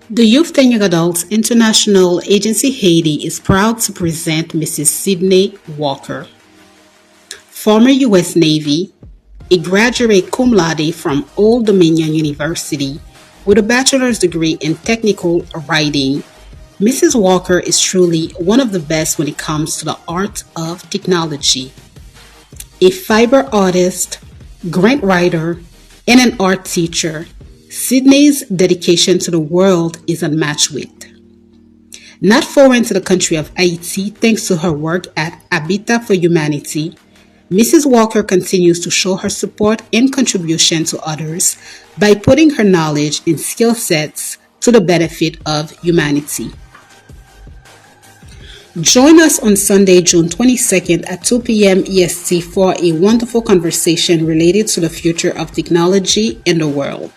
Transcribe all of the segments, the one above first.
The Youth and Young Adults International Agency Haiti is proud to present Mrs. Sydney Walker, former U.S. Navy, a graduate cum laude from Old Dominion University with a bachelor's degree in technical writing. Mrs. Walker is truly one of the best when it comes to the art of technology. A fiber artist, grant writer, and an art teacher, Sydney's dedication to the world is unmatched with. Not foreign to the country of Haiti, thanks to her work at Habitat for Humanity, Mrs. Walker continues to show her support and contribution to others by putting her knowledge and skill sets to the benefit of humanity. Join us on Sunday, June 22nd at 2 p.m. EST for a wonderful conversation related to the future of technology in the world.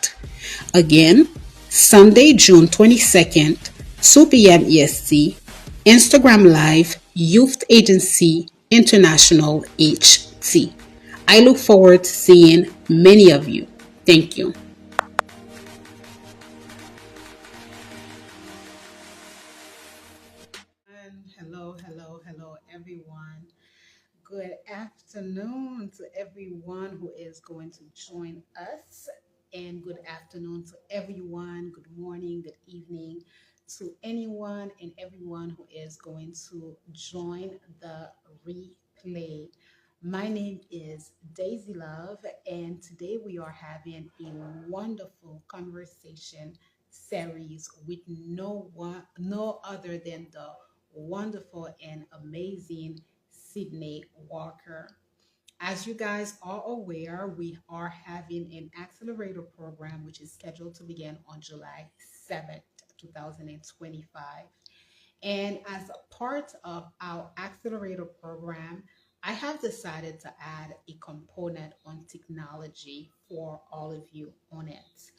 Again, Sunday, June 22nd, 2 p.m. EST, Instagram Live, Youth Agency International HT. I look forward to seeing many of you. Thank you. Hello, everyone. Good afternoon to everyone who is going to join us, and good afternoon to everyone. Good morning, good evening to anyone and everyone who is going to join the replay. My name is Daisy Love, and today we are having a wonderful conversation series with no other than the wonderful and amazing Sydney Walker. As you guys are aware, we are having an accelerator program which is scheduled to begin on July 7th, 2025. And as a part of our accelerator program, I have decided to add a component on technology for all of you on it.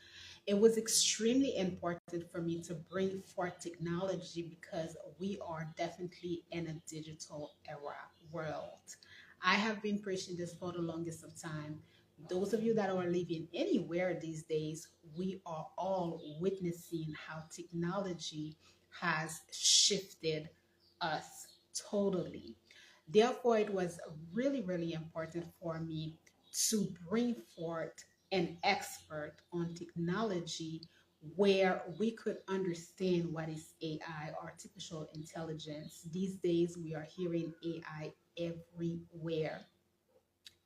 It was extremely important for me to bring forth technology because we are definitely in a digital era world. I have been preaching this for the longest of time. Those of you that are living anywhere these days, we are all witnessing how technology has shifted us totally. Therefore, it was really important for me to bring forth an expert on technology where we could understand what is AI, artificial intelligence. These days, we are hearing AI everywhere.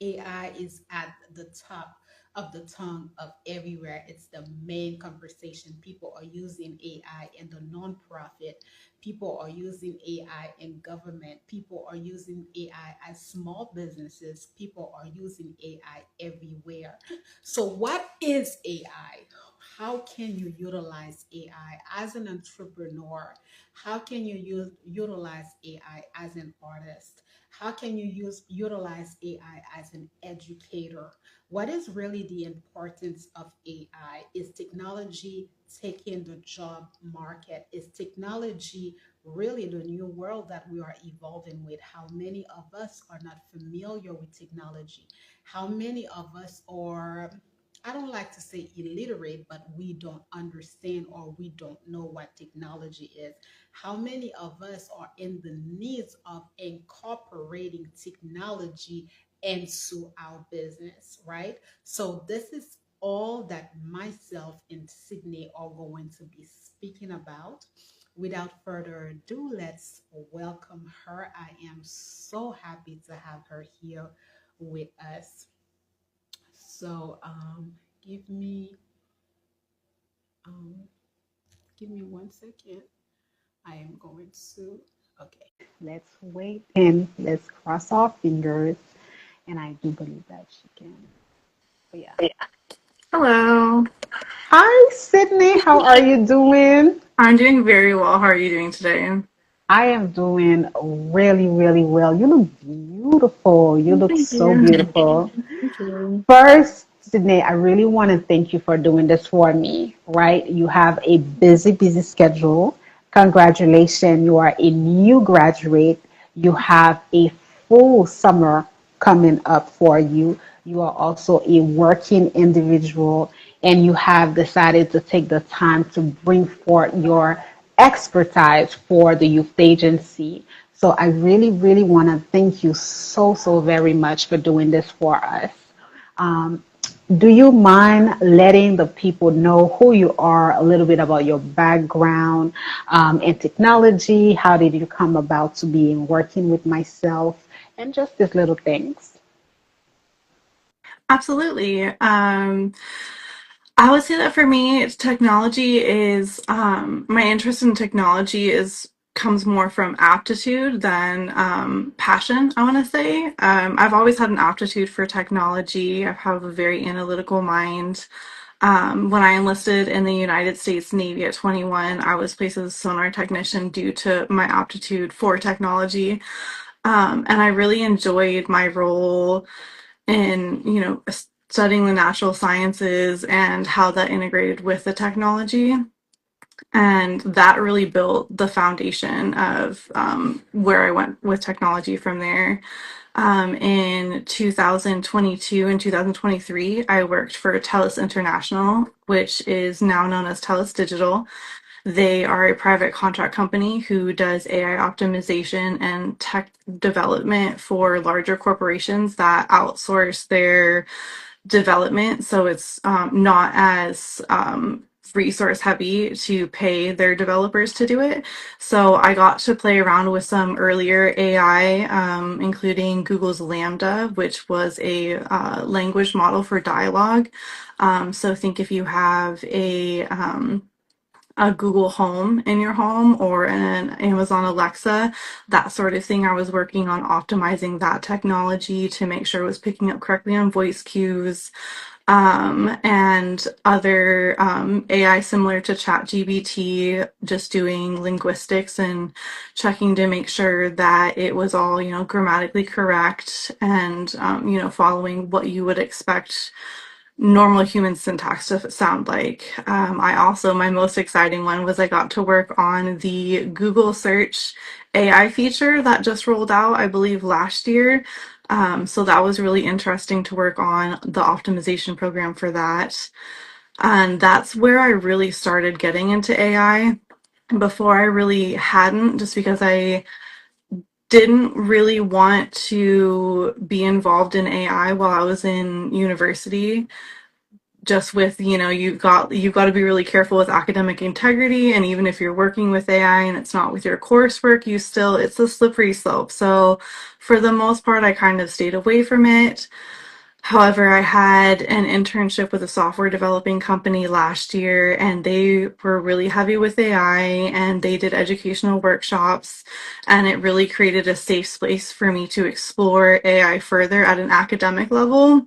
AI is at the top of the tongue of everywhere. It's the main conversation. People are using AI in the nonprofit. People are using AI in government. People are using AI as small businesses. People are using AI everywhere. So, what is AI? How can you utilize AI as an entrepreneur? How can you utilize AI as an artist? How can you utilize AI as an educator? What is really the importance of AI? Is technology taking the job market? Is technology really the new world that we are evolving with? How many of us are not familiar with technology? How many of us are, I don't like to say illiterate, but we don't understand or we don't know what technology is? How many of us are in the needs of incorporating technology into our business, right? So, this is all that myself and Sydney are going to be speaking about. Without further ado, let's welcome her. I am so happy to have her here with us. So, give me um, give me 1 second. I am going to. Okay. Let's wait and let's cross our fingers. And I do believe that she can. But yeah. Hello. Hi, Sydney. How are you doing? I'm doing very well. How are you doing today? I am doing really well. You look beautiful. You look Thank so you. beautiful. Thank you. First, Sydney, I really want to thank you for doing this for me, right? You have a busy schedule. Congratulations. You are a new graduate. You have a full summer coming up for you. You are also a working individual. and you have decided to take the time to bring forth your expertise for the youth agency. So I really, really want to thank you so, so very much for doing this for us. Um, do you mind letting the people know who you are, a little bit about your background in technology? How did you come about to being working with myself and just these little things? Absolutely. I would say that for me, technology is my interest in technology is comes more from aptitude than passion, I want to say. I've always had an aptitude for technology. I have a very analytical mind. When I enlisted in the United States Navy at 21, I was placed as a sonar technician due to my aptitude for technology. And I really enjoyed my role in, studying the natural sciences and how that integrated with the technology. And that really built the foundation of where I went with technology from there. In 2022 and 2023, I worked for TELUS International, which is now known as TELUS Digital. They are a private contract company who does AI optimization and tech development for larger corporations that outsource their development. So it's not as resource heavy to pay their developers to do it. So I got to play around with some earlier AI, including Google's Lambda, which was a language model for dialogue. So think if you have a Google Home in your home or an Amazon Alexa, that sort of thing. I was working on optimizing that technology to make sure it was picking up correctly on voice cues, and other AI similar to ChatGPT, just doing linguistics and checking to make sure that it was all, grammatically correct and, following what you would expect normal human syntax to sound like. My most exciting one was I got to work on the Google search AI feature that just rolled out, I believe, last year. So that was really interesting to work on the optimization program for that. And that's where I really started getting into AI. Before I really hadn't, just because I didn't really want to be involved in AI while I was in university, just with, you've got to be really careful with academic integrity, and even if you're working with AI and it's not with your coursework, it's a slippery slope. So for the most part I kind of stayed away from it. However, I had an internship with a software developing company last year, and they were really heavy with AI, and they did educational workshops, and it really created a safe space for me to explore AI further at an academic level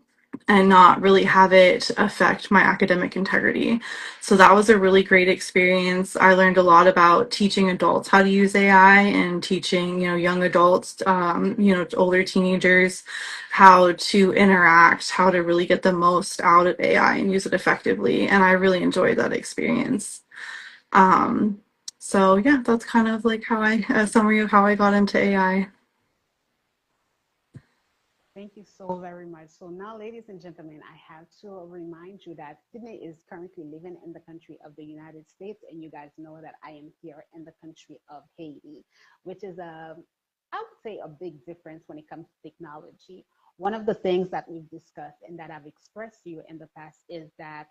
and not really have it affect my academic integrity. So that was a really great experience. I learned a lot about teaching adults how to use AI and teaching, young adults, older teenagers how to interact, how to really get the most out of AI and use it effectively. And I really enjoyed that experience. Um, so yeah, that's kind of like a summary of how I got into AI. Thank you so very much. So now, ladies and gentlemen, I have to remind you that Sydney is currently living in the country of the United States, and you guys know that I am here in the country of Haiti, which is I would say a big difference when it comes to technology. One of the things that we've discussed and that I've expressed to you in the past is that,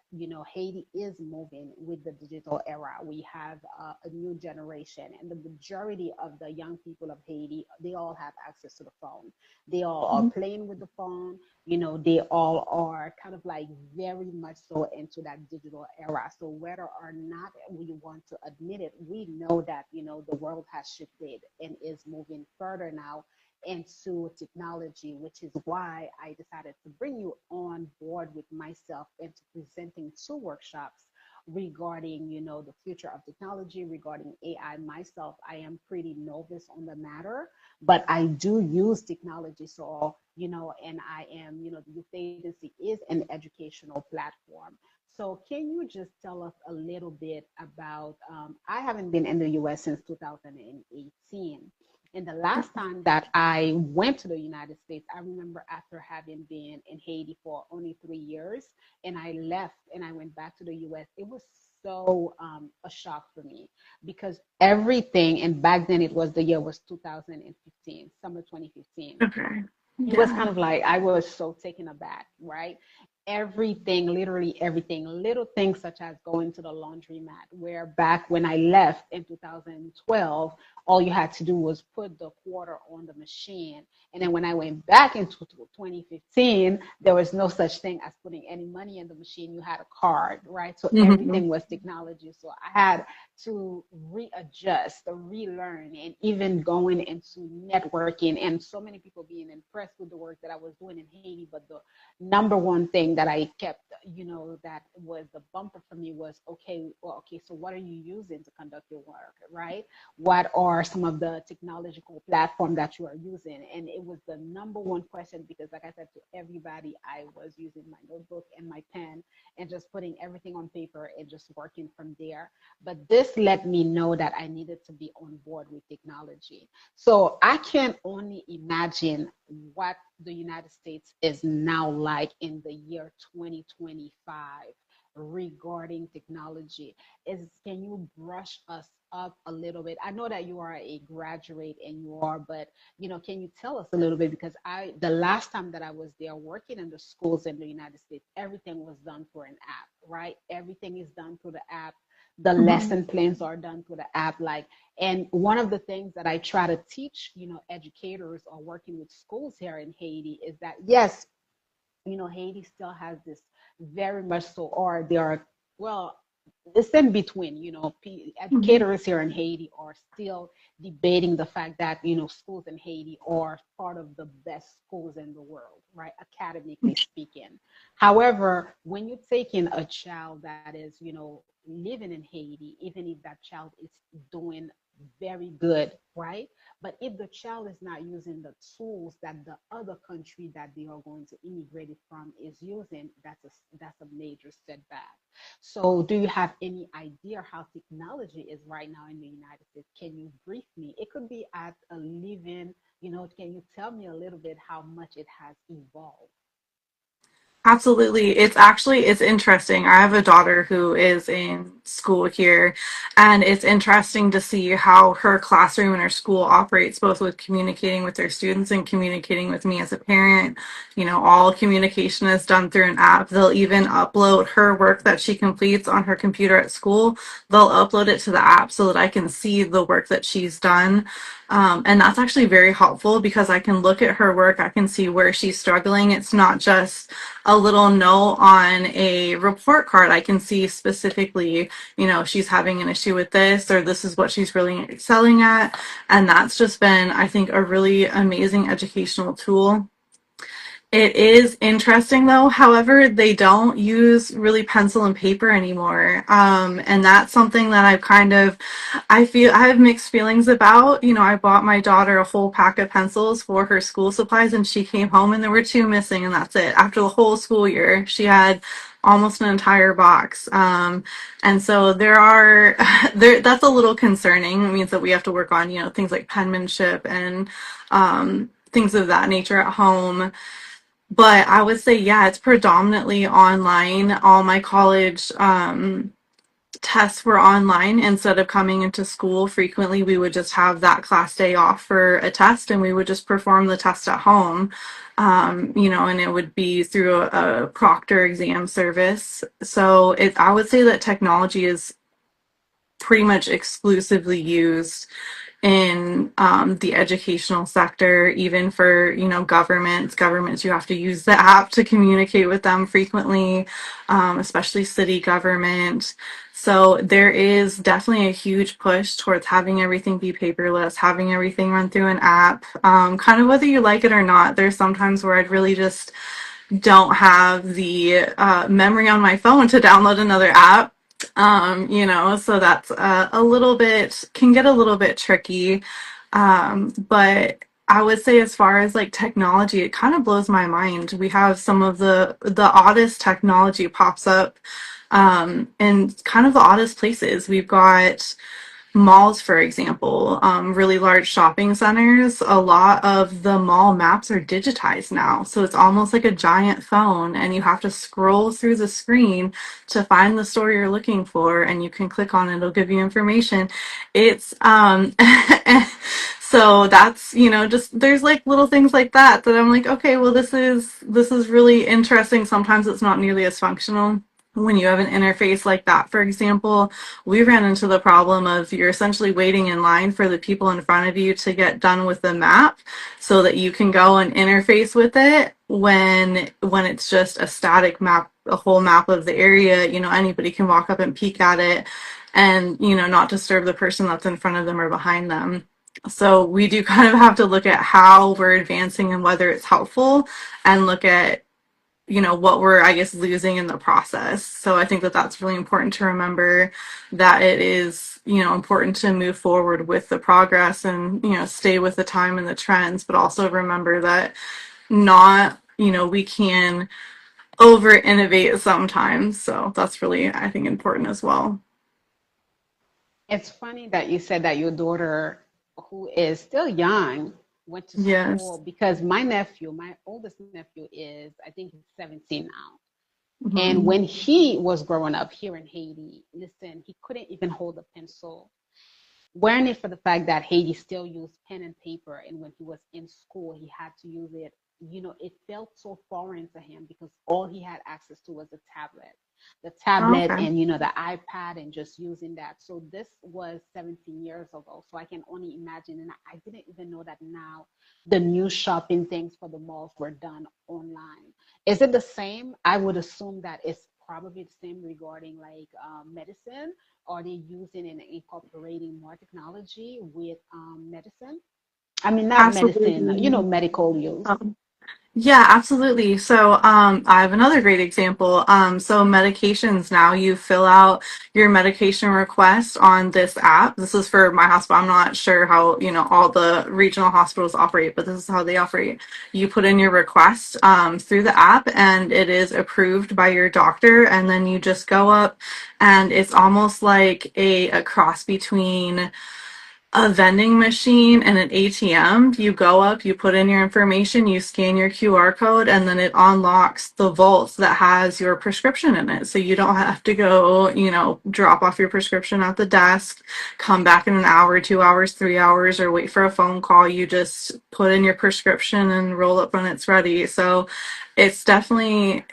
Haiti is moving with the digital era. We have a new generation, and the majority of the young people of Haiti, they all have access to the phone. They all are playing with the phone. They all are kind of like very much so into that digital era. So whether or not we want to admit it, we know that, the world has shifted and is moving further now into technology, which is why I decided to bring you on board with myself into presenting two workshops regarding, the future of technology, regarding AI. Myself, I am pretty novice on the matter, but I do use technology. So, and I am, the youth agency is an educational platform. So, can you just tell us a little bit about? I haven't been in the US since 2018. And the last time that I went to the United States, I remember after having been in Haiti for only 3 years, and I left and I went back to the US, it was so a shock for me because everything, and back then it was the year was 2015, summer 2015. Okay. It was Yeah. kind of like I was so taken aback, right? Everything, literally everything, little things such as going to the laundromat, where back when I left in 2012, all you had to do was put the quarter on the machine. And then when I went back into 2015, there was no such thing as putting any money in the machine. You had a card, right? So Hmm. everything was technology. So I had to readjust, relearn, and even going into networking, and so many people being impressed with the work that I was doing in Haiti. But the number one thing that I kept, that was the bumper for me was, okay, well, okay, so what are you using to conduct your work, right? What are some of the technological platform that you are using? And it was the number one question because, like I said to everybody, I was using my notebook and my pen and just putting everything on paper and just working from there. But this let me know that I needed to be on board with technology. So I can only imagine what the United States is now like in the year 2025 regarding technology. Can you brush us up a little bit? I know that you are a graduate and you are, but can you tell us a little bit? Because the last time that I was there working in the schools in the United States, everything was done through an app, right? Everything is done through the app. The Hmm. lesson plans are done through the app. And one of the things that I try to teach, educators or working with schools here in Haiti is that, yes, Haiti still has this very much so, or they are, well, it's in between, Hmm. educators here in Haiti are still debating the fact that, schools in Haiti are part of the best schools in the world, right? Academically speaking. However, when you're taking a child that is, living in Haiti, even if that child is doing very good, right? But if the child is not using the tools that the other country that they are going to immigrate it from is using, that's a major setback. So, do you have any idea how technology is right now in the United States? Can you brief me? It could be at a living, can you tell me a little bit how much it has evolved? Absolutely. It's interesting. I have a daughter who is in school here, and it's interesting to see how her classroom and her school operates, both with communicating with their students and communicating with me as a parent. All communication is done through an app. They'll even upload her work that she completes on her computer at school. They'll upload it to the app so that I can see the work that she's done. And that's actually very helpful because I can look at her work. I can see where she's struggling. It's not just a little note on a report card. I can see specifically, she's having an issue with this, or this is what she's really excelling at. And that's just been, I think, a really amazing educational tool. It is interesting though, however, they don't use really pencil and paper anymore. And that's something that I feel I have mixed feelings about. I bought my daughter a whole pack of pencils for her school supplies and she came home and there were two missing and that's it. After the whole school year, she had almost an entire box. And so that's a little concerning. It means that we have to work on, things like penmanship and, things of that nature at home. But I would say, yeah, it's predominantly online. All my college tests were online instead of coming into school. Frequently, we would just have that class day off for a test and we would just perform the test at home. And it would be through a proctor exam service. So I would say that technology is pretty much exclusively used in the educational sector, even for governments. You have to use the app to communicate with them frequently, especially city government. So there is definitely a huge push towards having everything be paperless, having everything run through an app. Kind of whether you like it or not, there's sometimes where I'd really just don't have the memory on my phone to download another app. So that's a little bit, can get a little bit tricky. But I would say as far as like technology, it kind of blows my mind. We have some of the oddest technology pops up in kind of the oddest places. We've got malls, for example, really large shopping centers, a lot of the mall maps are digitized now. So it's almost like a giant phone, and you have to scroll through the screen to find the store you're looking for, and you can click on it, it'll give you information. It's, so that's, just there's like little things like that that I'm like, okay, well, this is really interesting. Sometimes it's not nearly as functional when you have an interface like that. For example, we ran into the problem of you're essentially waiting in line for the people in front of you to get done with the map so that you can go and interface with it when it's just a static map, a whole map of the area. Anybody can walk up and peek at it and, not disturb the person that's in front of them or behind them. So we do kind of have to look at how we're advancing and whether it's helpful, and look at what we're, I guess, losing in the process. So I think that that's really important to remember, that it is important to move forward with the progress and stay with the time and the trends, but also remember that not we can over innovate sometimes. So that's really, I think, important as well. It's funny that you said that your daughter, who is still young, went to school, Yes. because my nephew, my oldest nephew, is, I think he's 17 now. And Hmm. when he was growing up here in Haiti, listen, he couldn't even hold a pencil. Weren't it for the fact that Haiti still used pen and paper, and when he was in school, he had to use it. It felt so foreign to him because all he had access to was the tablet, Okay. and the iPad, and just using that. So this was 17 years ago. So I can only imagine, and I didn't even know that now the new shopping things for the malls were done online. Is it the same? I would assume that it's probably the same regarding like medicine. Are they using and incorporating more technology with medicine? I mean, not medicine, Absolutely. medical use. Yeah, absolutely. So, I have another great example. So medications now, you fill out your medication request on this app. This is for my hospital. I'm not sure how, all the regional hospitals operate, but this is how they operate. You put in your request, through the app, and it is approved by your doctor. And then you just go up, and it's almost like a cross between a vending machine and an ATM. You go up, you put in your information, you scan your QR code, and then it unlocks the vault that has your prescription in it. So you don't have to go, drop off your prescription at the desk, come back in an hour, 2 hours, 3 hours, or wait for a phone call. You just put in your prescription and roll up when it's ready. So it's definitely,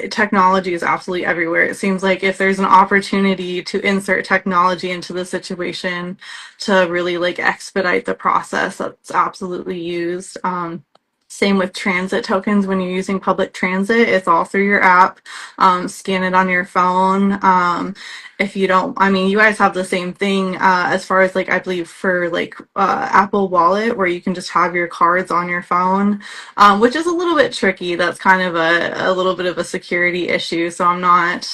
technology is absolutely everywhere. It seems like if there's an opportunity to insert technology into the situation to really like expedite the process, that's absolutely used. Same with transit tokens. When you're using public transit, it's all through your app. Scan it on your phone. If you don't, I mean, you guys have the same thing, as far as like, I believe for like Apple Wallet, where you can just have your cards on your phone, which is a little bit tricky. That's kind of a little bit of a security issue. So I'm not,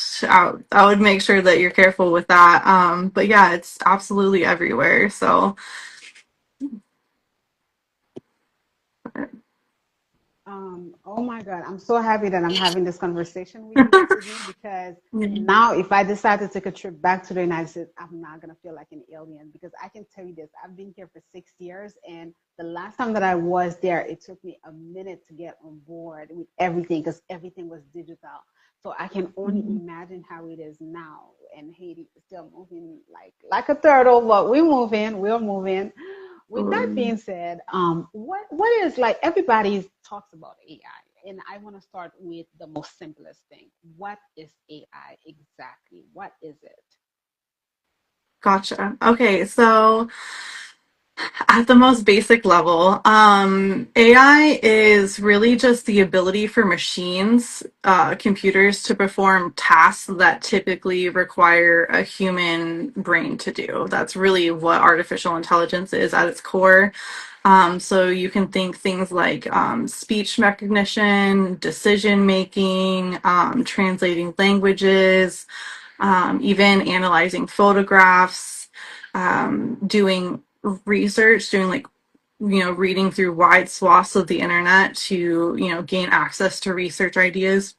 I would make sure that you're careful with that. But yeah, it's absolutely everywhere. So Oh my God, I'm so happy that I'm having this conversation with you, Sydney, because yeah. now if I decide to take a trip back to the United States, I'm not gonna feel like an alien, because I can tell you this, I've been here for 6 years, and the last time that I was there, it took me a minute to get on board with everything because everything was digital. So I can only imagine how it is now, and Haiti is still moving like a turtle, but we're moving. With that Absolutely. being said, what is, like, everybody talks about AI, and I want to start with the most simplest thing. What is AI exactly? What is it? Gotcha. Okay, so at the most basic level, AI is really just the ability for machines, computers, to perform tasks that typically require a human brain to do. That's really what artificial intelligence is at its core. So you can think things like speech recognition, decision making, translating languages, even analyzing photographs, doing research, doing like, reading through wide swaths of the internet to, gain access to research ideas,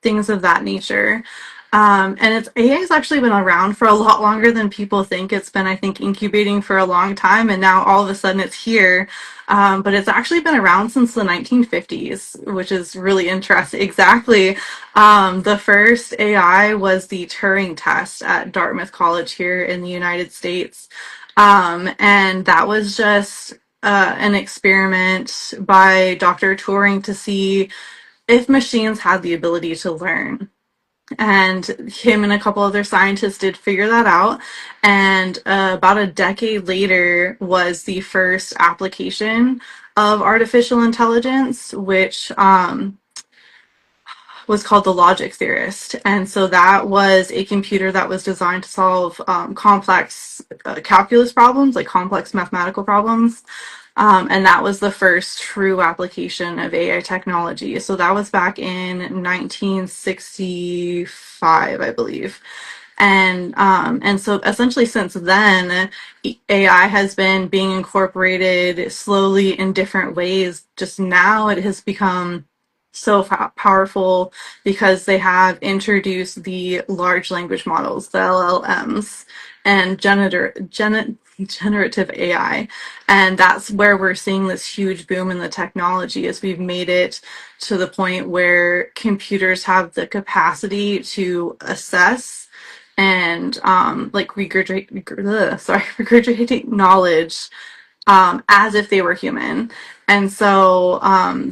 things of that nature. And it's AI has actually been around for a lot longer than people think. It's been, I think, incubating for a long time, and now all of a sudden it's here. But it's actually been around since the 1950s, which is really interesting. Exactly. The first AI was the Turing test at Dartmouth College here in the United States. And that was just an experiment by Dr. Turing to see if machines had the ability to learn. And him and a couple other scientists did figure that out. And about a decade later was the first application of artificial intelligence, which was called the logic theorist. And so that was a computer that was designed to solve complex calculus problems, like complex mathematical problems. And that was the first true application of AI technology. So that was back in 1965, I believe. And so essentially since then, AI has been being incorporated slowly in different ways. Just now it has become so powerful because they have introduced the large language models, the LLMs, and generative AI. And that's where we're seeing this huge boom in the technology as we've made it to the point where computers have the capacity to assess and like regurgitate knowledge as if they were human. And so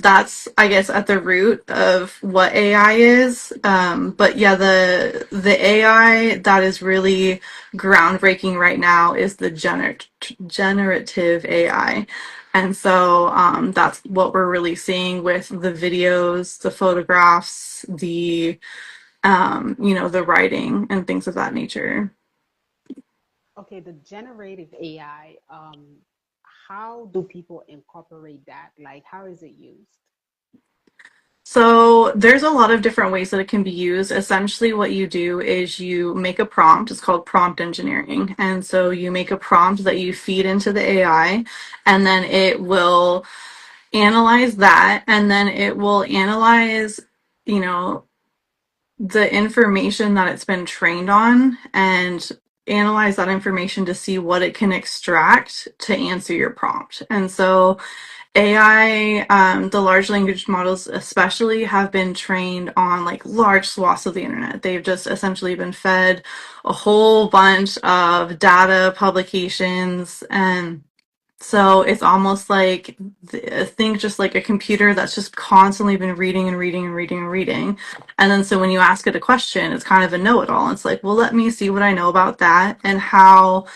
that's, I guess, at the root of what AI is. But yeah, the AI that is really groundbreaking right now is the generative AI. And so that's what we're really seeing with the videos, the photographs, the writing and things of that nature. Okay, the generative AI, how do people incorporate that? Like, how is it used? So there's a lot of different ways that it can be used. Essentially, what you do is you make a prompt. It's called prompt engineering. And so you make a prompt that you feed into the AI, and then it will analyze that, and then it will analyze, you know, the information that it's been trained on and analyze that information to see what it can extract to answer your prompt. And so AI, the large language models especially, have been trained on like large swaths of the internet. They've just essentially been fed a whole bunch of data, publications, and so it's almost like think just like a computer that's just constantly been reading and reading and reading and reading. And then so when you ask it a question, it's kind of a know-it-all. It's like, well, let me see what I know about that and how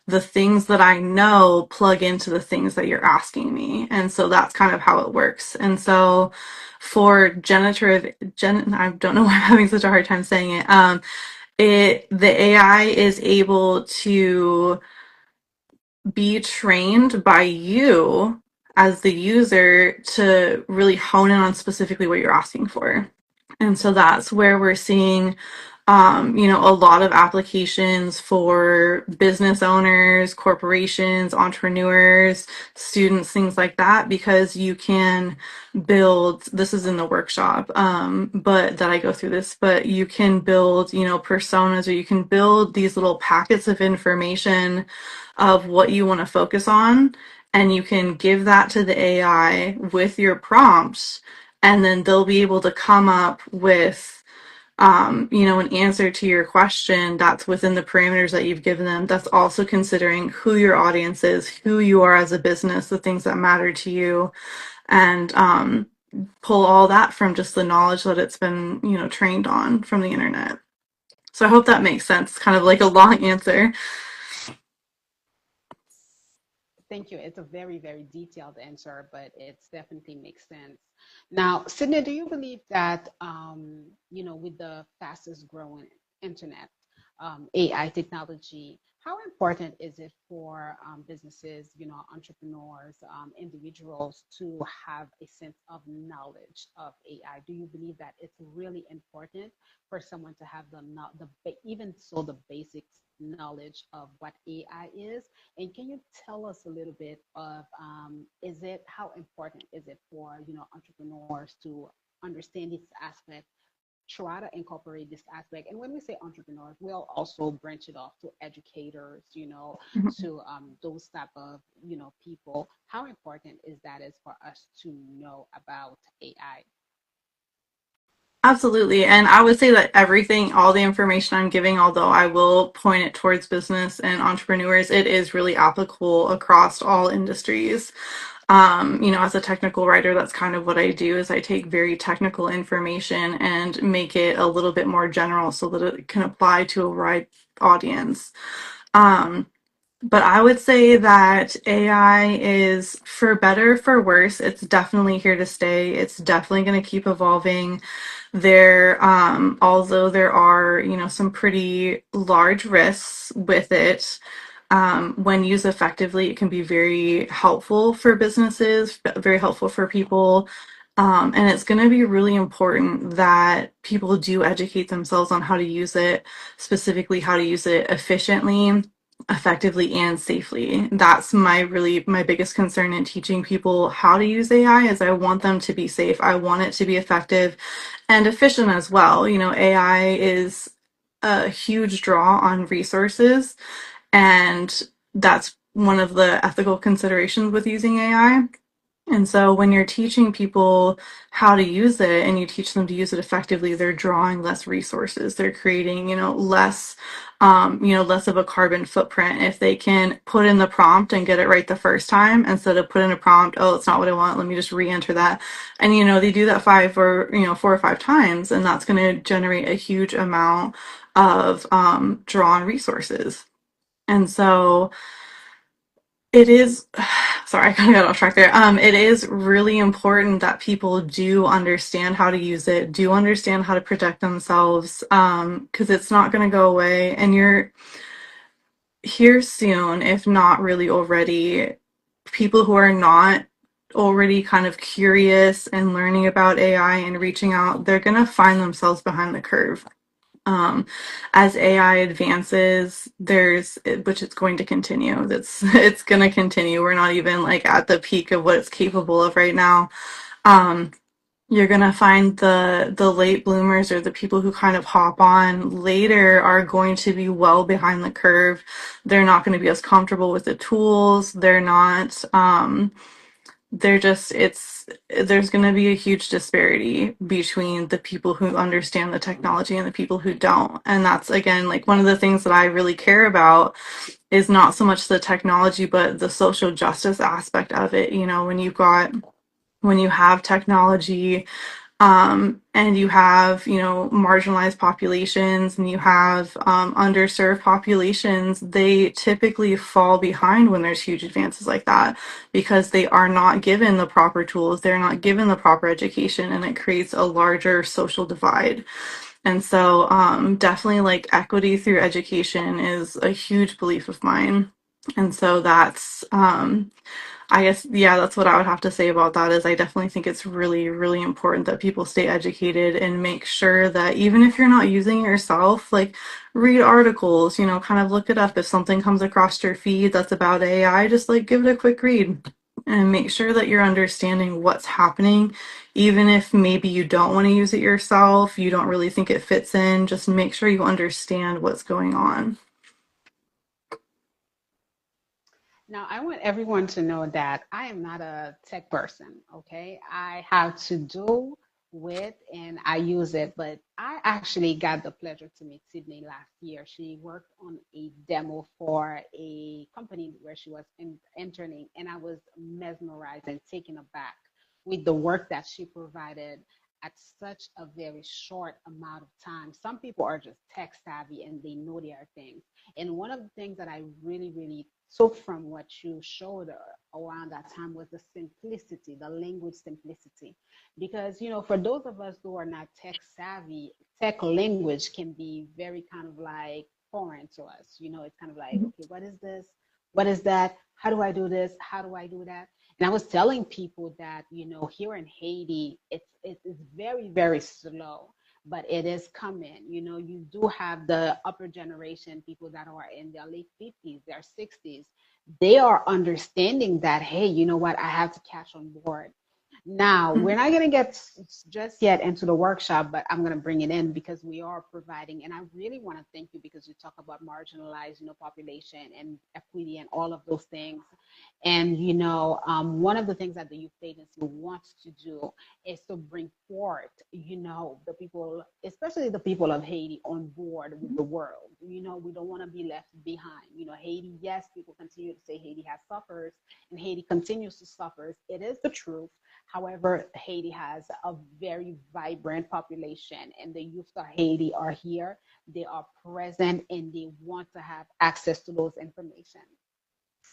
the things that I know plug into the things that you're asking me. And so that's kind of how it works. And so for I don't know why I'm having such a hard time saying it. The AI is able to be trained by you as the user to really hone in on specifically what you're asking for. And so that's where we're seeing, a lot of applications for business owners, corporations, entrepreneurs, students, things like that, because you can build, this is in the workshop, but that I go through this, but you can build, personas, or you can build these little packets of information of what you want to focus on. And you can give that to the AI with your prompts, and then they'll be able to come up with an answer to your question that's within the parameters that you've given them, that's also considering who your audience is, who you are as a business, the things that matter to you, and pull all that from just the knowledge that it's been trained on from the internet. So I hope that makes sense. It's kind of like a long answer. Thank you. It's a very, very detailed answer, but it definitely makes sense. Now, Sydney, do you believe that, with the fastest growing internet, AI technology, how important is it for businesses, entrepreneurs, individuals to have a sense of knowledge of AI? Do you believe that it's really important for someone to have even so the basics knowledge of what AI is? And can you tell us a little bit of how important is it for entrepreneurs to understand this aspect try to incorporate this aspect. And when we say entrepreneurs, we'll also branch it off to educators, to those type of, people. How important is that is for us to know about AI? Absolutely. And I would say that everything, all the information I'm giving, although I will point it towards business and entrepreneurs, it is really applicable across all industries. As a technical writer, that's kind of what I do is I take very technical information and make it a little bit more general so that it can apply to a wide audience. Um, but I would say that AI is for better, for worse. It's definitely here to stay. It's definitely going to keep evolving. Although there are, some pretty large risks with it, when used effectively, it can be very helpful for businesses, very helpful for people. And it's going to be really important that people do educate themselves on how to use it, specifically how to use it efficiently, effectively, and safely. That's my biggest concern in teaching people how to use AI is I want them to be safe. I want it to be effective and efficient as well. AI is a huge draw on resources, and that's one of the ethical considerations with using AI. And so when you're teaching people how to use it and you teach them to use it effectively, they're drawing less resources. They're creating, less of a carbon footprint. If they can put in the prompt and get it right the first time, instead of put in a prompt, oh, it's not what I want, let me just re-enter that. And, they do that 4 or 5 times, and that's going to generate a huge amount of drawn resources. And so it is, sorry, I kind of got off track there. It is really important that people do understand how to use it, do understand how to protect themselves, because it's not going to go away. And you're here soon, if not really already. People who are not already kind of curious and learning about AI and reaching out, they're going to find themselves behind the curve. um, as AI advances, which it's going to continue. It's going to continue. We're not even like at the peak of what it's capable of right now. Um, you're going to find the late bloomers or the people who kind of hop on later are going to be well behind the curve. They're not going to be as comfortable with the tools. They're just it's there's going to be a huge disparity between the people who understand the technology and the people who don't. And that's again like one of the things that I really care about is not so much the technology but the social justice aspect of it. When you have technology, and you have, marginalized populations and you have underserved populations, they typically fall behind when there's huge advances like that because they are not given the proper tools, they're not given the proper education, and it creates a larger social divide. And so, definitely like equity through education is a huge belief of mine. And so I guess, yeah, that's what I would have to say about that is I definitely think it's really, really important that people stay educated and make sure that even if you're not using it yourself, like read articles, kind of look it up. If something comes across your feed that's about AI, just like give it a quick read and make sure that you're understanding what's happening. Even if maybe you don't want to use it yourself, you don't really think it fits in, just make sure you understand what's going on. Now, I want everyone to know that I am not a tech person, okay? I have to do with and I use it, but I actually got the pleasure to meet Sydney last year. She worked on a demo for a company where she was interning, and I was mesmerized and taken aback with the work that she provided at such a very short amount of time. Some people are just tech savvy and they know their things. And one of the things that I really, really took from what you showed around that time was the simplicity, the language simplicity. Because, for those of us who are not tech savvy, tech language can be very kind of like foreign to us. It's kind of like, okay, what is this? What is that? How do I do this? How do I do that? And I was telling people that, here in Haiti, it's very, very slow, but it is coming. You do have the upper generation, people that are in their late 50s, their 60s. They are understanding that, hey, you know what? I have to catch on board. Now, we're not going to get just yet into the workshop, but I'm going to bring it in because we are providing, and I really want to thank you because you talk about marginalized, population and equity and all of those things. And, one of the things that the youth agency wants to do is to bring forth, the people, especially the people of Haiti, on board with the world. We don't want to be left behind. Haiti, yes, people continue to say Haiti has suffers and Haiti continues to suffer. It is the truth. However, Haiti has a very vibrant population, and the youth of Haiti are here. They are present, and they want to have access to those information.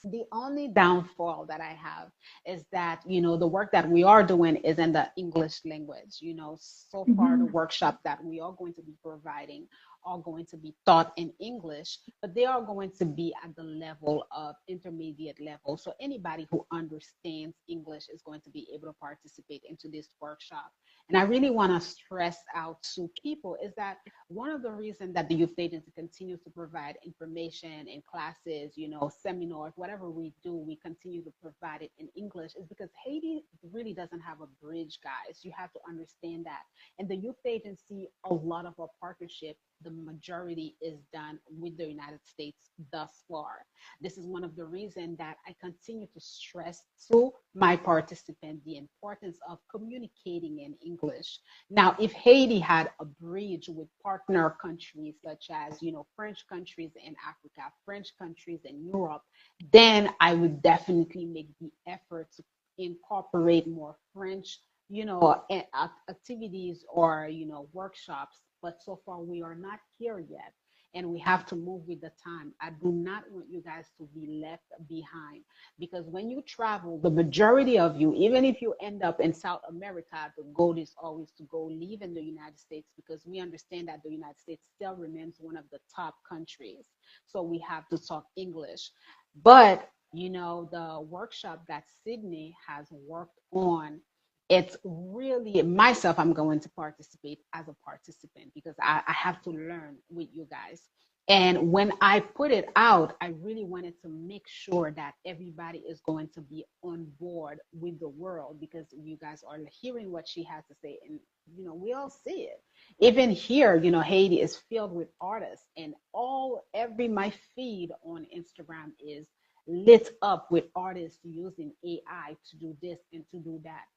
The only downfall that I have is that, the work that we are doing is in the English language. So far, the Mhm. workshop that we are going to be providing are going to be taught in English, but they are going to be at the level of intermediate level. So anybody who understands English is going to be able to participate into this workshop. And I really want to stress out to people is that one of the reasons that the youth agency continues to provide information in classes, seminars, whatever we do, we continue to provide it in English is because Haiti really doesn't have a bridge, guys. You have to understand that. And the youth agency, a lot of our partnership, the majority is done with the United States thus far. This is one of the reasons that I continue to stress to my participants the importance of communicating in English. Now, if Haiti had a bridge with partner countries such as, French countries in Africa, French countries in Europe, then I would definitely make the effort to incorporate more French, activities or, workshops. But so far, we are not here yet. And we have to move with the time. I do not want you guys to be left behind because when you travel, the majority of you, even if you end up in South America, the goal is always to go live in the United States because we understand that the United States still remains one of the top countries. So we have to talk English. But, the workshop that Sydney has worked on, it's really myself, I'm going to participate as a participant because I have to learn with you guys. And when I put it out, I really wanted to make sure that everybody is going to be on board with the world because you guys are hearing what she has to say. And, we all see it. Even here, Haiti is filled with artists, and my feed on Instagram is lit up with artists using AI to do this and to do that.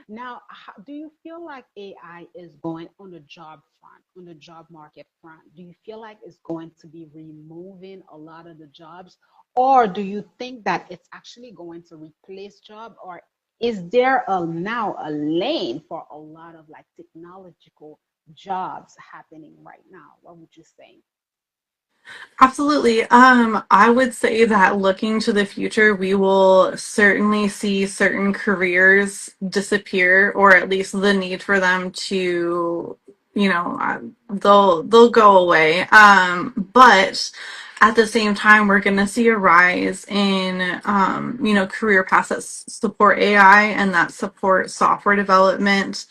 Now, do you feel like AI is going on the job front, on the job market front? Do you feel like it's going to be removing a lot of the jobs? Or do you think that it's actually going to replace job? Or is there now a lane for a lot of like technological jobs happening right now? What would you say? Absolutely. I would say that looking to the future, we will certainly see certain careers disappear, or at least the need for them to, they'll go away. But at the same time, we're going to see a rise in, career paths that support AI and that support software development,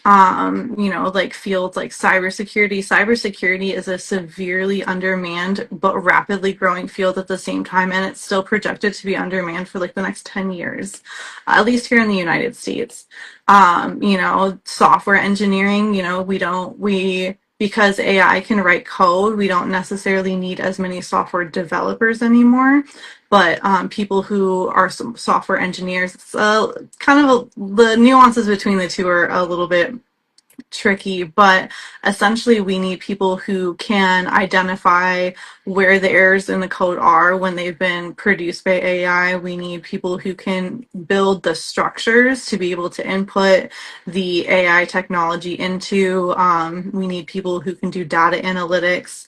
like fields like cybersecurity. Cybersecurity is a severely undermanned but rapidly growing field at the same time, and it's still projected to be undermanned for like the next 10 years, at least here in the United States. Software engineering, because AI can write code, we don't necessarily need as many software developers anymore. But people who are some software engineers, kind of the nuances between the two are a little bit tricky, but essentially we need people who can identify where the errors in the code are when they've been produced by AI. We need people who can build the structures to be able to input the AI technology into. We need people who can do data analytics.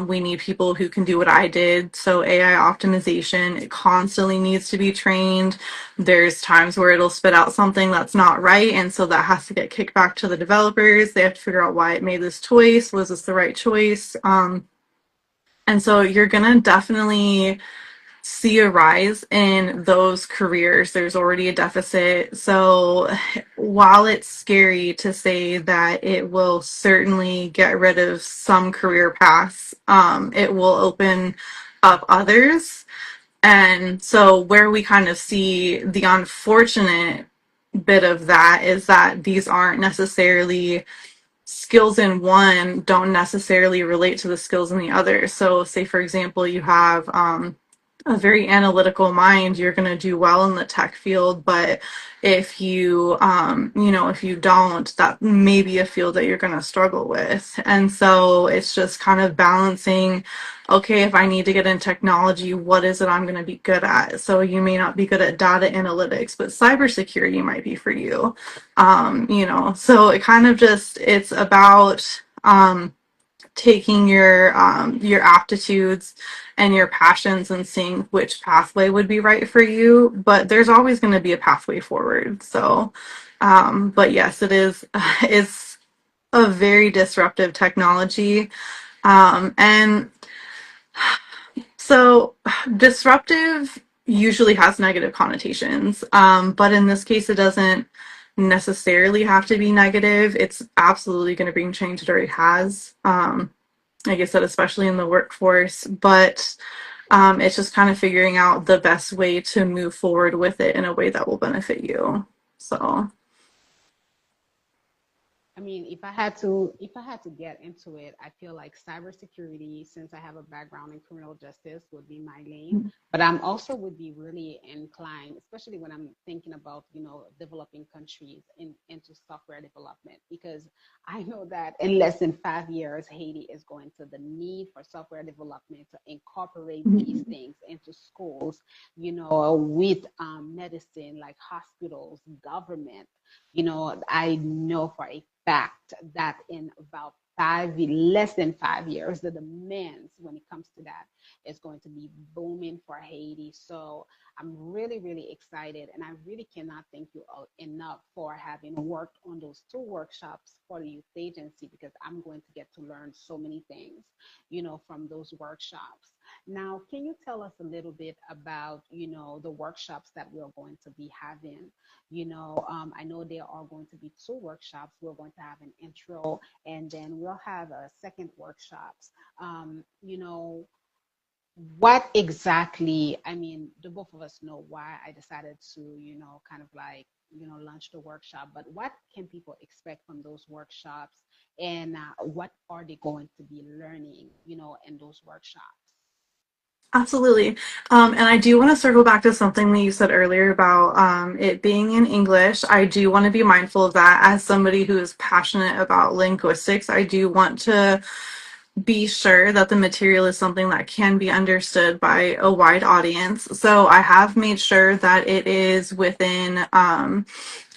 We need people who can do what I did. So AI optimization, it constantly needs to be trained. There's times where it'll spit out something that's not right, and so that has to get kicked back to the developers. They have to figure out why it made this choice. Was this the right choice? And so you're gonna definitely see a rise in those careers. There's already a deficit. So while it's scary to say that it will certainly get rid of some career paths, it will open up others. And so where we kind of see the unfortunate bit of that is that these aren't necessarily skills in one don't necessarily relate to the skills in the other. So, say for example, you have a very analytical mind, you're going to do well in the tech field. But if you, if you don't, that may be a field that you're going to struggle with. And so it's just kind of balancing. Okay, if I need to get in technology, what is it I'm going to be good at? So you may not be good at data analytics, but cybersecurity might be for you. So it kind of just, it's about taking your aptitudes and your passions and seeing which pathway would be right for you. But there's always going to be a pathway forward. So, but yes, it is. It's a very disruptive technology, and so disruptive usually has negative connotations, but in this case, it doesn't necessarily have to be negative. It's absolutely going to bring change. It already has. Like I said, especially in the workforce, but it's just kind of figuring out the best way to move forward with it in a way that will benefit you. So, I mean, if I had to get into it, I feel like cybersecurity, since I have a background in criminal justice, would be my lane. But I'm also would be really inclined, especially when I'm thinking about, developing countries into software development, because I know that in less than 5 years, Haiti is going to the need for software development to incorporate these things into schools, with medicine, like hospitals, government. I know for a fact that in about less than 5 years, the demands when it comes to that is going to be booming for Haiti. So I'm really, really excited. And I really cannot thank you all enough for having worked on those two workshops for the youth agency, because I'm going to get to learn so many things, from those workshops. Now, can you tell us a little bit about, the workshops that we're going to be having? I know there are going to be two workshops. We're going to have an intro, and then we'll have a second workshops. What exactly, I mean, the both of us know why I decided to, kind of like, launch the workshop, but what can people expect from those workshops, and what are they going to be learning, in those workshops? absolutely. And I do want to circle back to something that you said earlier about it being in English. I do want to be mindful of that as somebody who is passionate about linguistics. I do want to be sure that the material is something that can be understood by a wide audience. So I have made sure that it is within a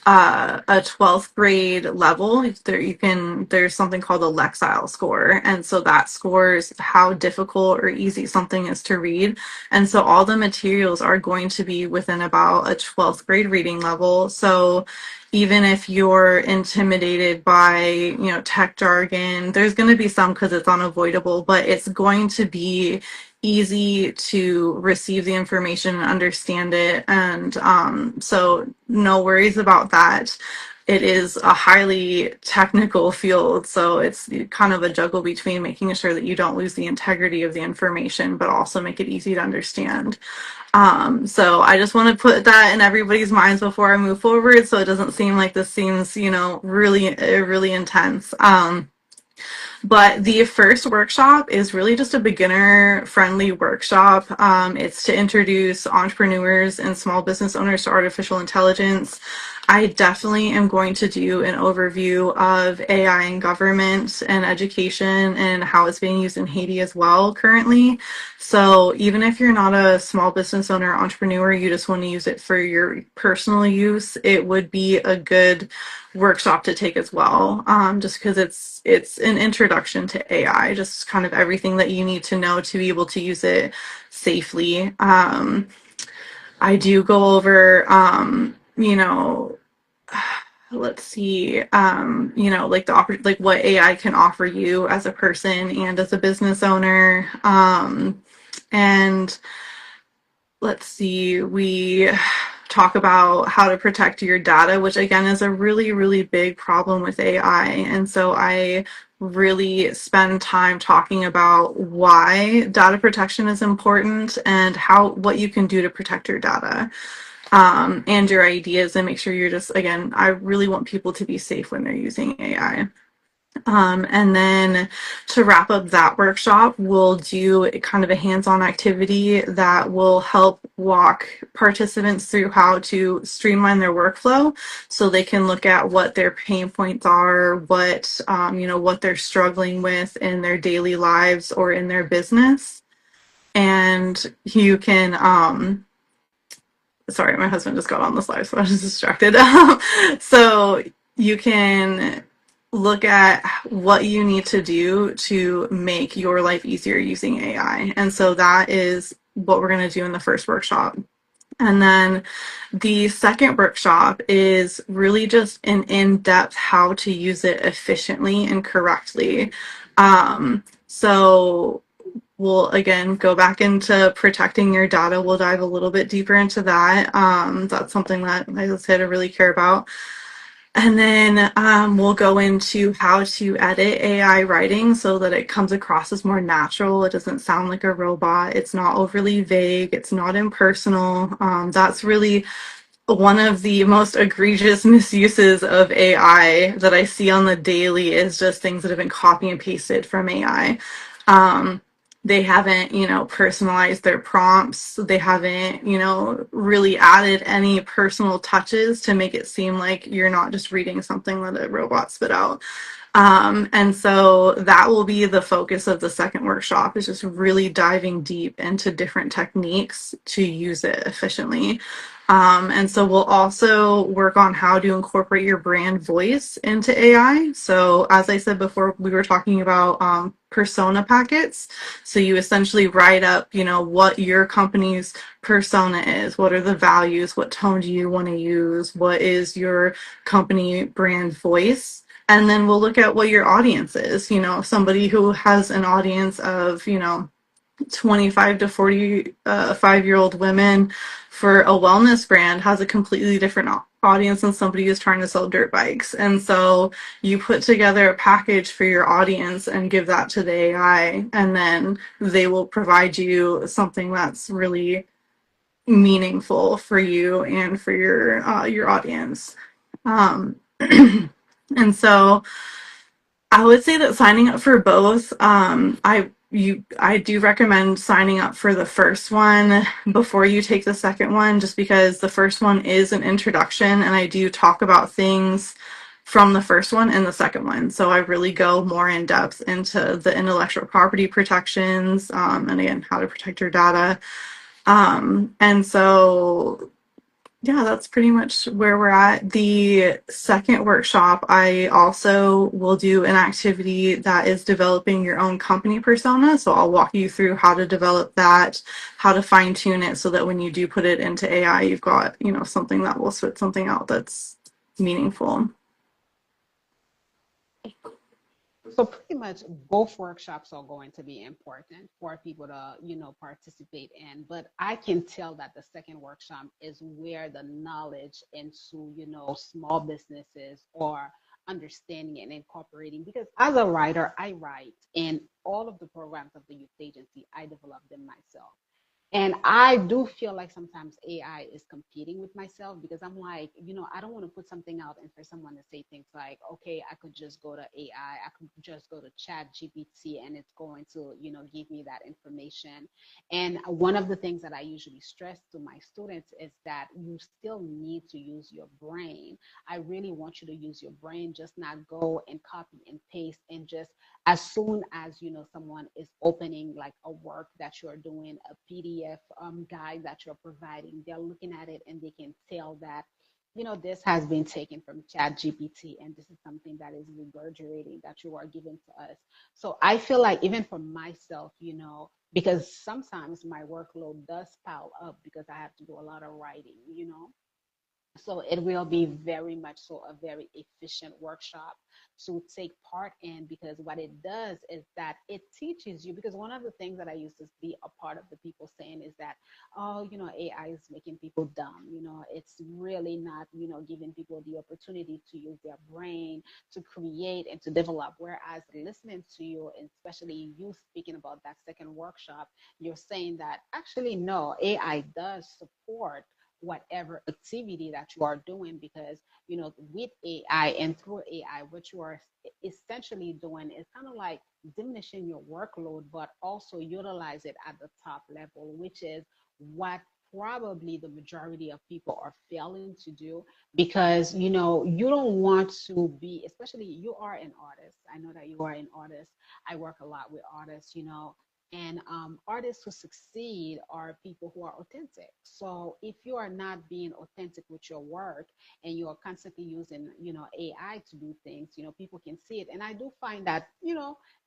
12th grade level. There's something called a Lexile score. And so that scores how difficult or easy something is to read. And so all the materials are going to be within about a 12th grade reading level. So even if you're intimidated by, tech jargon, there's going to be some because it's unavoidable, but it's going to be easy to receive the information and understand it. And so no worries about that. It is a highly technical field, so it's kind of a juggle between making sure that you don't lose the integrity of the information, but also make it easy to understand. So I just want to put that in everybody's minds before I move forward, so it doesn't seem like this seems, really intense. But the first workshop is really just a beginner friendly workshop. It's to introduce entrepreneurs and small business owners to artificial intelligence. I definitely am going to do an overview of AI in government and education and how it's being used in Haiti as well currently. So even if you're not a small business owner or entrepreneur, you just want to use it for your personal use, it would be a good workshop to take as well, just because it's an introduction to AI, just kind of everything that you need to know to be able to use it safely. I do go over, let's see, like like what AI can offer you as a person and as a business owner, and let's see, we talk about how to protect your data, which again is a really, really big problem with AI. And so I really spend time talking about why data protection is important and what you can do to protect your data. and your ideas, and make sure you're just, again, I really want people to be safe when they're using AI. And then to wrap up that workshop, we'll do kind of a hands-on activity that will help walk participants through how to streamline their workflow so they can look at what their pain points are, what, what they're struggling with in their daily lives or in their business. And you can, sorry, my husband just got on the slide, so I was distracted. So you can look at what you need to do to make your life easier using AI. And so that is what we're going to do in the first workshop. And then the second workshop is really just an in-depth how to use it efficiently and correctly. So we'll again go back into protecting your data. We'll dive a little bit deeper into that. That's something that I said I really care about. And then we'll go into how to edit AI writing so that it comes across as more natural. It doesn't sound like a robot. It's not overly vague. It's not impersonal. That's really one of the most egregious misuses of AI that I see on the daily is just things that have been copy and pasted from AI. They haven't, personalized their prompts. They haven't, really added any personal touches to make it seem like you're not just reading something that a robot spit out. And so that will be the focus of the second workshop, is just really diving deep into different techniques to use it efficiently. And so we'll also work on how to incorporate your brand voice into AI. So as I said before, we were talking about persona packets. So you essentially write up, what your company's persona is, what are the values, what tone do you want to use, what is your company brand voice. And then we'll look at what your audience is, somebody who has an audience of, 25 to 45-year-old women for a wellness brand has a completely different audience than somebody who's trying to sell dirt bikes. And so you put together a package for your audience and give that to the AI, and then they will provide you something that's really meaningful for you and for your audience. And so I would say that signing up for both, I do recommend signing up for the first one before you take the second one, just because the first one is an introduction, and I do talk about things from the first one and the second one. So I really go more in depth into the intellectual property protections, and again, how to protect your data. And so yeah, that's pretty much where we're at. The second workshop, I also will do an activity that is developing your own company persona. So I'll walk you through how to develop that, how to fine tune it so that when you do put it into AI, you've got, something that will spit something out that's meaningful. So pretty much both workshops are going to be important for people to, participate in. But I can tell that the second workshop is where the knowledge into, small businesses or understanding and incorporating. Because as a writer, I write, and all of the programs of the youth agency, I develop them myself. And I do feel like sometimes AI is competing with myself, because I'm like, I don't want to put something out and for someone to say things like, okay, I could just go to AI, I could just go to Chat GPT, and it's going to, give me that information. And one of the things that I usually stress to my students is that you still need to use your brain. I really want you to use your brain, just not go and copy and paste, and just as soon as someone is opening like a work that you're doing, a PDF guide that you're providing, they're looking at it and they can tell that this has been taken from Chat GPT, and this is something that is regurgitating that you are giving to us. So I feel like even for myself, because sometimes my workload does pile up because I have to do a lot of writing, so it will be very much so a very efficient workshop to take part in, because what it does is that it teaches you. Because one of the things that I used to be a part of the people saying is that, oh, AI is making people dumb. It's really not, giving people the opportunity to use their brain to create and to develop. Whereas listening to you, and especially you speaking about that second workshop, you're saying that actually, no, AI does support whatever activity that you are doing, because with AI and through AI, what you are essentially doing is kind of like diminishing your workload, but also utilize it at the top level, which is what probably the majority of people are failing to do, because you don't want to be, especially you are an artist. I know that you are an artist. I work a lot with artists, and artists who succeed are people who are authentic. So if you are not being authentic with your work and you are constantly using AI to do things, people can see it. And I do find that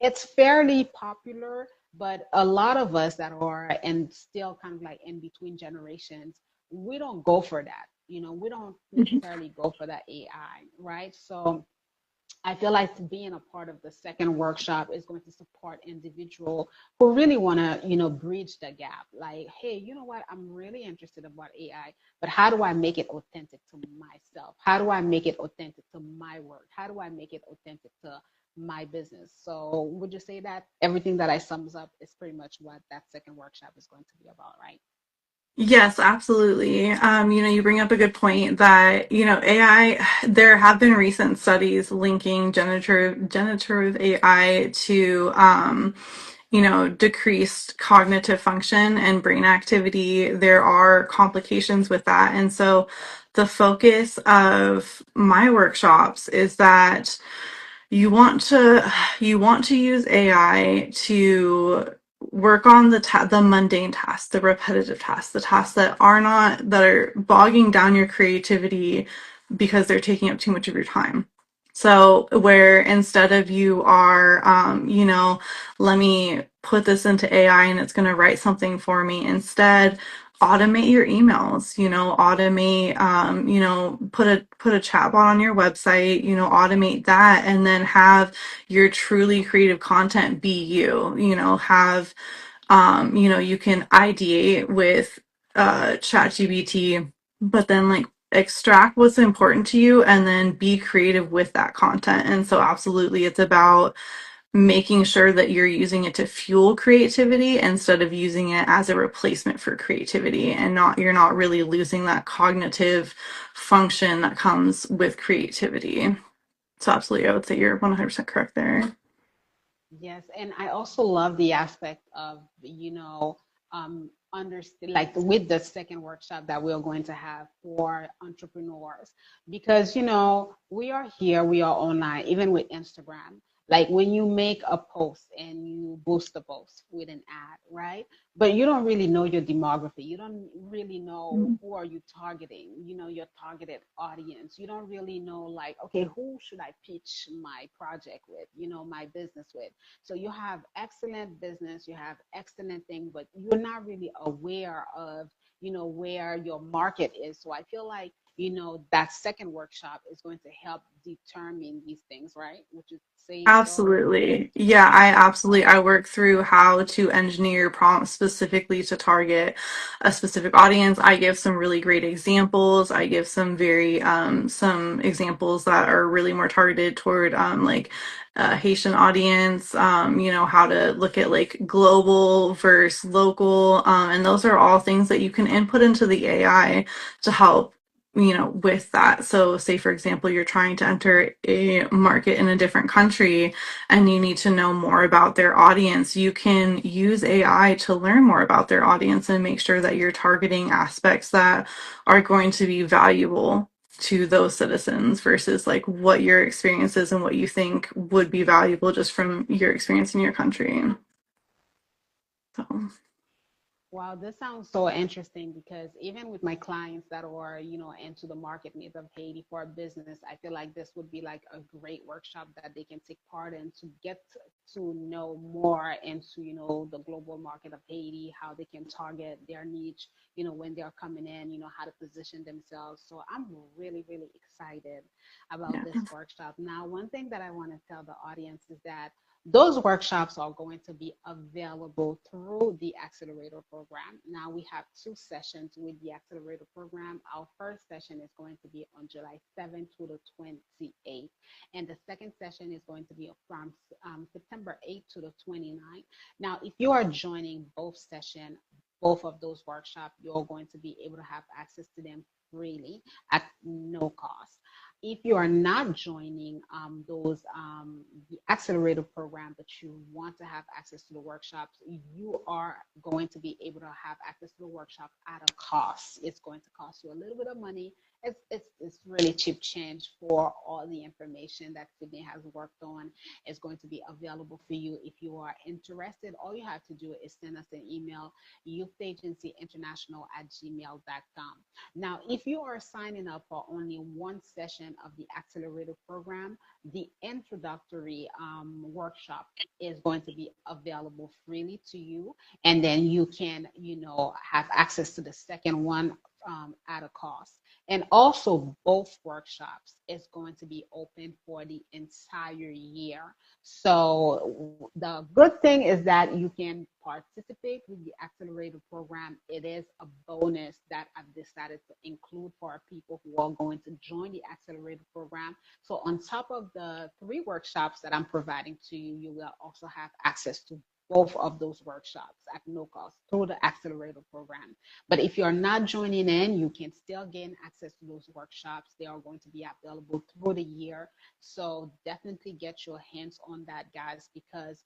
it's fairly popular, but a lot of us that are and still kind of like in between generations, we don't go for that. We don't necessarily go for that AI, right? So I feel like being a part of the second workshop is going to support individual who really want to, bridge the gap. Like, hey, you know what? I'm really interested about AI, but how do I make it authentic to myself? How do I make it authentic to my work? How do I make it authentic to my business? So would you say that everything that I sums up is pretty much what that second workshop is going to be about, right? Yes, absolutely. You bring up a good point that, AI, there have been recent studies linking generative AI to, decreased cognitive function and brain activity. There are complications with that. And so the focus of my workshops is that you want to use AI to work on the mundane tasks, the repetitive tasks, the tasks that are bogging down your creativity because they're taking up too much of your time. So where instead of you are, let me put this into AI and it's going to write something for me. Instead, automate your emails, put a chatbot on your website, automate that, and then have your truly creative content be you, have, you can ideate with, ChatGPT, but then like extract what's important to you and then be creative with that content. And so absolutely it's about making sure that you're using it to fuel creativity instead of using it as a replacement for creativity, and you're not really losing that cognitive function that comes with creativity. So absolutely, I would say you're 100% correct there. Yes, and I also love the aspect of, understand, like with the second workshop that we're going to have for entrepreneurs, because we are here, we are online, even with Instagram. Like when you make a post and you boost the post with an ad, right? But you don't really know your demography. You don't really know who are you targeting, your targeted audience. You don't really know, like, okay, who should I pitch my project with, my business with? So you have excellent business, you have excellent thing, but you're not really aware of, where your market is. So I feel like, that second workshop is going to help determine these things, right? Would you say so? Absolutely. Yeah, I work through how to engineer prompts specifically to target a specific audience. I give some really great examples. I give some examples that are really more targeted toward like a Haitian audience, how to look at like global versus local. And those are all things that you can input into the AI to help with that. So say for example, you're trying to enter a market in a different country and you need to know more about their audience. You can use AI to learn more about their audience and make sure that you're targeting aspects that are going to be valuable to those citizens versus like what your experience is and what you think would be valuable just from your experience in your country. So Wow, this sounds so interesting, because even with my clients that are, into the market needs of Haiti for a business, I feel like this would be like a great workshop that they can take part in to get to know more into, the global market of Haiti, how they can target their niche, when they're coming in, how to position themselves. So I'm really, really excited about yeah. this workshop. Now, one thing that I want to tell the audience is that those workshops are going to be available through the accelerator program. Now we have two sessions with the accelerator program. Our first session is going to be on July 7th to the 28th. And the second session is going to be from September 8th to the 29th. Now, if you are joining both sessions, both of those workshops, you're going to be able to have access to them freely at no cost. If you are not joining the accelerator program, but you want to have access to the workshops, you are going to be able to have access to the workshop at a cost. It's going to cost you a little bit of money. It's really cheap change for all the information that Sydney has worked on. Is going to be available for you. If you are interested, all you have to do is send us an email, youthagencyinternational@gmail.com. Now, if you are signing up for only one session of the accelerator program, the introductory workshop is going to be available freely to you, and then you can, have access to the second one at a cost. And also, both workshops is going to be open for the entire year. So the good thing is that you can participate with the accelerator program. It is a bonus that I've decided to include for people who are going to join the accelerator program. So on top of the 3 workshops that I'm providing to you, you will also have access to both of those workshops at no cost through the accelerator program. But if you're not joining in, you can still gain access to those workshops. They are going to be available through the year. So definitely get your hands on that, guys, because,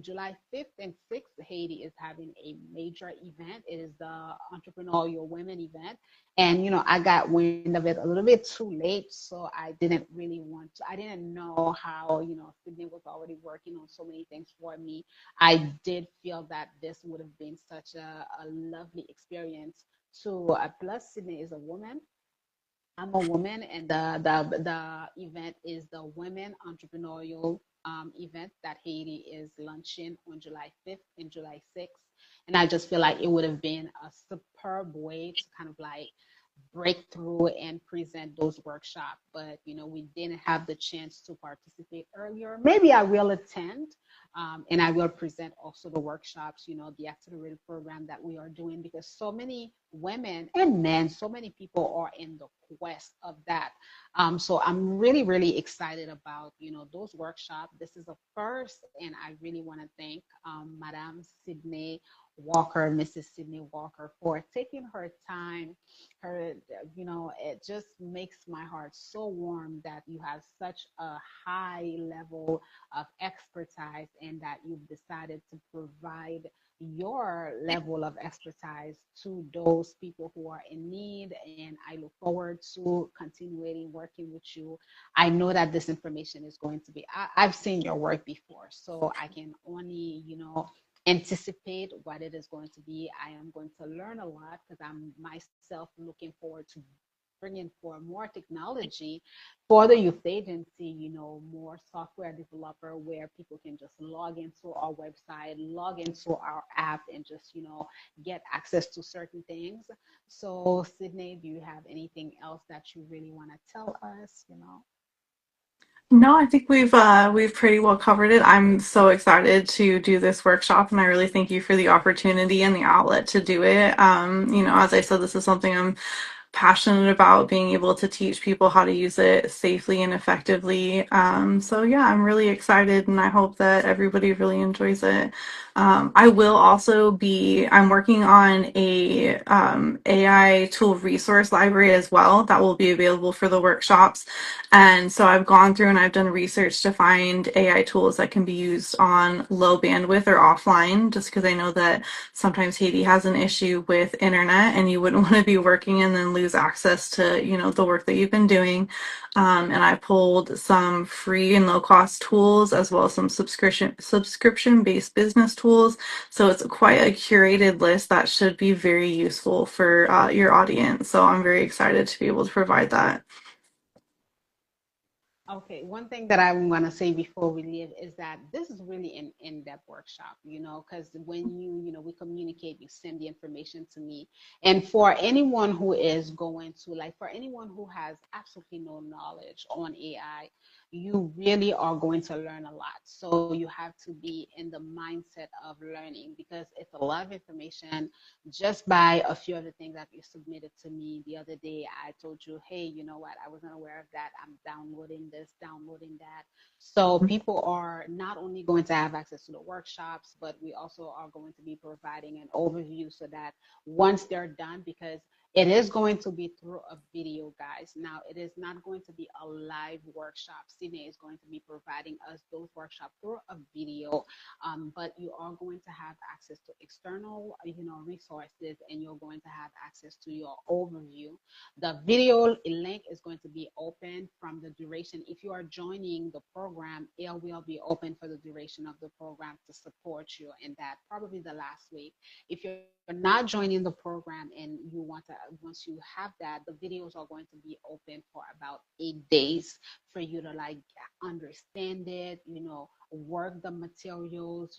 July 5th and 6th, Haiti is having a major event. It is the Entrepreneurial Women event. And, I got wind of it a little bit too late. So I didn't really want to, I didn't know how, Sydney was already working on so many things for me. I did feel that this would have been such a lovely experience to, plus Sydney is a woman. I'm a woman, and the event is the Women Entrepreneurial event that Haiti is launching on July 5th and July 6th. And I just feel like it would have been a superb way to kind of like break through and present those workshops. But we didn't have the chance to participate earlier. Maybe I will attend, and I will present also the workshops, the accelerated program that we are doing, because so many women and men, so many people are in the quest of that. So I'm really, really excited about, those workshops. This is a first, and I really want to thank Madame Sydney Walker, Mrs. Sydney Walker, for taking her time. It just makes my heart so warm that you have such a high level of expertise, and that you've decided to provide your level of expertise to those people who are in need. And I look forward to continuing working with you. I know that this information is going to be, I've seen your work before, so I can only, anticipate what it is going to be. I am going to learn a lot because I'm myself looking forward to bringing for more technology for the youth agency, more software developer, where people can just log into our website, log into our app, and just, get access to certain things. So, Sydney, do you have anything else that you really want to tell us? No, I think we've pretty well covered it. I'm so excited to do this workshop, and I really thank you for the opportunity and the outlet to do it. As I said, this is something I'm passionate about, being able to teach people how to use it safely and effectively. So yeah, I'm really excited, and I hope that everybody really enjoys it. I will also I'm working on a AI tool resource library as well that will be available for the workshops. And so I've gone through and I've done research to find AI tools that can be used on low bandwidth or offline, just because I know that sometimes Haiti has an issue with internet, and you wouldn't want to be working and then lose access to, the work that you've been doing. And I pulled some free and low cost tools, as well as some subscription based business tools. So it's quite a curated list that should be very useful for your audience. So I'm very excited to be able to provide that. Okay, one thing that I want to say before we leave is that this is really an in-depth workshop, because when we communicate, you send the information to me. And for anyone who is going to, like, for anyone who has absolutely no knowledge on AI, you really are going to learn a lot. So you have to be in the mindset of learning, because it's a lot of information just by a few of the things that you submitted to me the other day. I told you, hey, you know what? I wasn't aware of that. I'm downloading this, downloading that. So people are not only going to have access to the workshops, but we also are going to be providing an overview so that once they're done, because it is going to be through a video, guys. Now, it is not going to be a live workshop. Sydney is going to be providing us those workshops through a video, but you are going to have access to external, resources, and you're going to have access to your overview. The video link is going to be open from the duration. If you are joining the program, it will be open for the duration of the program to support you in that, probably the last week. If you're not joining the program and you want to, once you have that, the videos are going to be open for about 8 days for you to like understand it, work the materials,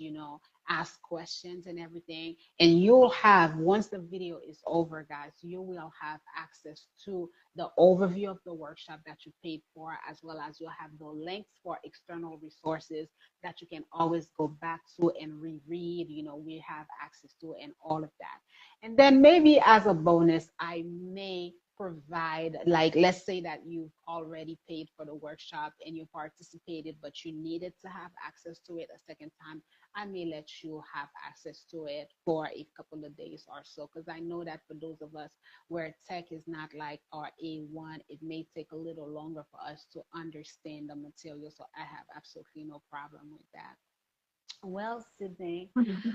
ask questions and everything. And you'll have, once the video is over, guys, you will have access to the overview of the workshop that you paid for, as well as you'll have the links for external resources that you can always go back to and reread, we have access to, and all of that. And then maybe as a bonus, I may provide, like, let's say that you've already paid for the workshop and you participated, but you needed to have access to it a second time. I may let you have access to it for a couple of days or so, because I know that for those of us where tech is not like our A1, it may take a little longer for us to understand the material. So I have absolutely no problem with that. Well, Sydney,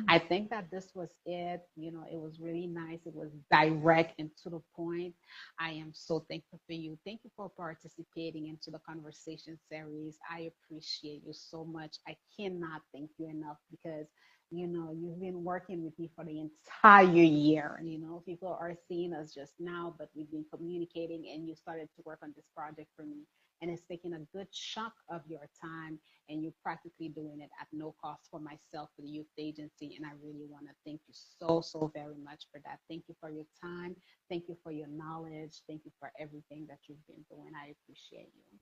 I think that this was it. It was really nice. It was direct and to the point. I am so thankful for you. Thank you for participating into the conversation series. I appreciate you so much. I cannot thank you enough because you've been working with me for the entire year. People are seeing us just now, but we've been communicating, and you started to work on this project for me. And it's taking a good chunk of your time, and you're practically doing it at no cost for myself, for the youth agency. And I really want to thank you so, so very much for that. Thank you for your time. Thank you for your knowledge. Thank you for everything that you've been doing. I appreciate you.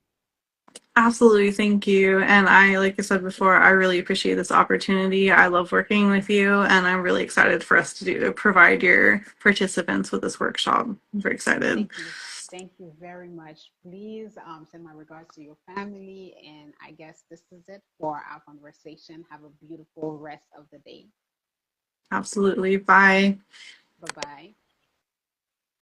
Absolutely, thank you. And I, like I said before, I really appreciate this opportunity. I love working with you, and I'm really excited for us to provide your participants with this workshop. I'm very excited. Thank you. Thank you very much. Please send my regards to your family. And I guess this is it for our conversation. Have a beautiful rest of the day. Absolutely. Bye. Bye bye.